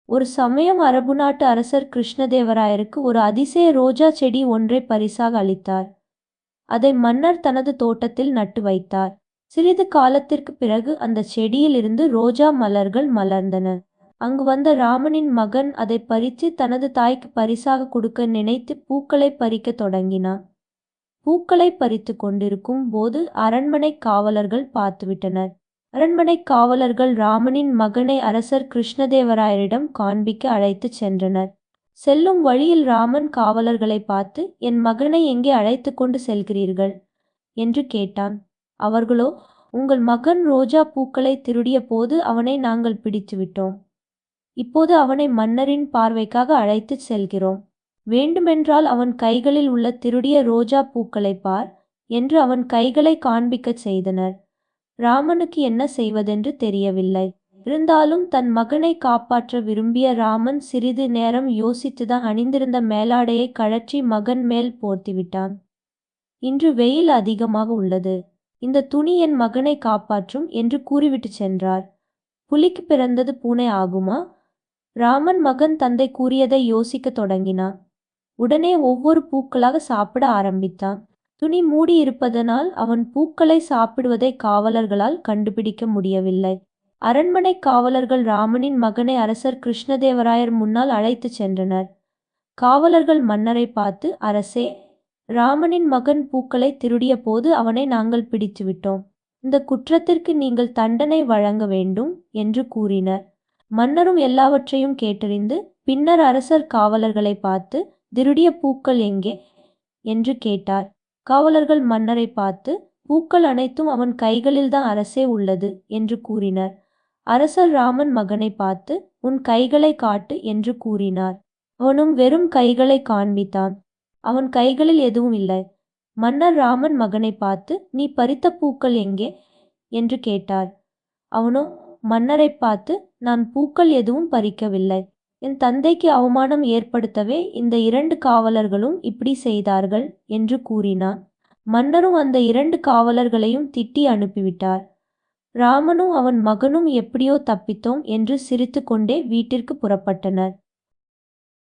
ஒரு சமயம் அரபு நாட்டு அரசர் கிருஷ்ணதேவராயருக்கு ஒரு அதிசய ரோஜா செடி ஒன்றை பரிசாக அளித்தார். அதை மன்னர் தனது தோட்டத்தில் நட்டு வைத்தார். சிறிது காலத்திற்கு பிறகு அந்த செடியில் இருந்து ரோஜா மலர்கள் மலர்ந்தன. அங்கு வந்த ராமனின் மகன் அதை பறித்து தனது தாய்க்கு பரிசாக கொடுக்க நினைத்து பூக்களை பறிக்க தொடங்கினான். பூக்களை பறித்து கொண்டிருக்கும் போது அரண்மனை காவலர்கள் பார்த்துவிட்டனர். அரண்மனை காவலர்கள் ராமனின் மகனை அரசர் கிருஷ்ணதேவராயரிடம் காண்பிக்க அழைத்துச் சென்றனர். செல்லும் வழியில் ராமன் காவலர்களை பார்த்து, என் மகனை எங்கே அழைத்து கொண்டு செல்கிறீர்கள் என்று கேட்டான். அவர்களோ, உங்கள் மகன் ரோஜா பூக்களை திருடிய போது அவனை நாங்கள் பிடித்துவிட்டோம். இப்போது அவனை மன்னரின் பார்வைக்காக அழைத்துச் செல்கிறோம். வேண்டுமென்றால் அவன் கைகளில் உள்ள திருடிய ரோஜா பூக்களை பார் என்று அவன் கைகளை காண்பிக்கச் செய்தனர். ராமனுக்கு என்ன செய்வதென்று தெரியவில்லை. இருந்தாலும் தன் மகனை காப்பாற்ற விரும்பிய ராமன் சிறிது நேரம் யோசித்துதான் அணிந்திருந்த மேலாடையை கழற்றி மகன் மேல் போர்த்திவிட்டான். இன்று வெயில் அதிகமாக உள்ளது. இந்த துணி என் மகனை காப்பாற்றும் என்று கூறிவிட்டு சென்றார். புலிக்கு பிறந்தது பூனை ஆகுமா? ராமன் மகன் தந்தை கூறியதை யோசிக்க தொடங்கினான். உடனே ஒவ்வொரு பூக்களாக சாப்பிட ஆரம்பித்தான். துணி மூடி இருப்பதனால் அவன் பூக்களை சாப்பிடுவதை காவலர்களால் கண்டுபிடிக்க முடியவில்லை. அரண்மனை காவலர்கள் ராமனின் மகனை அரசர் கிருஷ்ணதேவராயர் முன்னால் அழைத்துச் சென்றனர். காவலர்கள் மன்னரை பார்த்து, அரசே, ராமனின் மகன் பூக்களை திருடிய போது அவனை நாங்கள் பிடித்துவிட்டோம். இந்த குற்றத்திற்கு நீங்கள் தண்டனை வழங்க வேண்டும் என்று கூறினர். மன்னரும் எல்லாவற்றையும் கேட்டறிந்து பின்னர் அரசர் காவலர்களை பார்த்து, திருடிய பூக்கள் எங்கே என்று கேட்டார். காவலர்கள் மன்னரை பார்த்து, பூக்கள் அனைத்தும் அவன் கைகளில்தான் அரசே உள்ளது என்று கூறினர். அரசர் ராமன் மகனை பார்த்து, உன் கைகளை காட்டு என்று கூறினார். அவனும் வெறும் கைகளை காண்பித்தான். அவன் கைகளில் எதுவும் இல்லை. மன்னர் ராமன் மகனை பார்த்து, நீ பறித்த பூக்கள் எங்கே என்று கேட்டார். அவனோ மன்னரை பார்த்து, நான் பூக்கள் எதுவும் பறிக்கவில்லை. என் தந்தைக்கு அவமானம் ஏற்படுத்தவே இந்த 2 காவலர்களும் இப்படி செய்தார்கள் என்று கூறினான். மன்னரும் அந்த 2 காவலர்களையும் திட்டி அனுப்பிவிட்டார். ராமனும் அவன் மகனும் எப்படியோ தப்பித்தோம் என்று சிரித்து கொண்டே வீட்டிற்கு புறப்பட்டனர்.